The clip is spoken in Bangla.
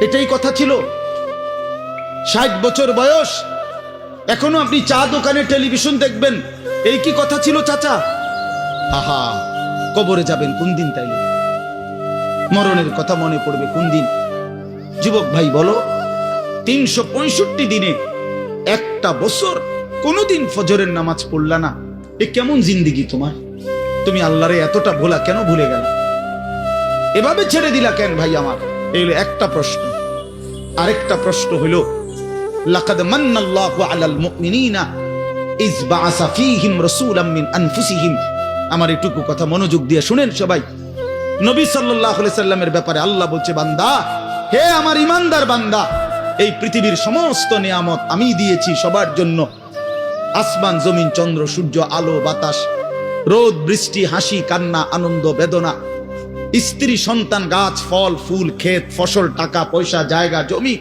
এটাই কথা ছিল। 60 বছর বয়স, এখনো আপনি চা দোকানে টেলিভিশন দেখবেন, এই কি কথা ছিল চাচা? আহা, কবরে যাবেন কোন দিন? তাইলে মরণের কথা মনে পড়বে কোন দিন? যুবক ভাই বলো, 365 দিনে একটা বছর কোনদিন ফজরের নামাজ পড়লা না, এ কেমন জিন্দিগি তোমার? তুমি আল্লাহরে এতটা ভোলা কেন ভুলে গেল? এভাবে ছেড়ে দিলা কেন ভাই আমার? এই হলো একটা প্রশ্ন। আরেকটা প্রশ্ন হলো, লাকাদ মান্নাল্লাহু আলাল মুমিনিনা ইয বাআসা ফীহিম রাসূলাম মিন আনফুসিহিম। আমার এটুকু কথা মনোযোগ দিয়ে শুনেন সবাই। নবী সাল্লাল্লাহু আলাইহি সাল্লামের ব্যাপারে আল্লাহ বলছে, বান্দা, হে আমার ইমানদার বান্দা, এই পৃথিবীর সমস্ত নিয়ামত আমি দিয়েছি সবার জন্য। আসমান, জমিন, চন্দ্র, সূর্য, আলো, বাতাস, রোদ, বৃষ্টি, হাসি, কান্না, আনন্দ, বেদনা, স্ত্রী, সন্তান, গাছ, ফল, ফুল, ক্ষেত, ফসল, টাকা পয়সা, জায়গা, জমি,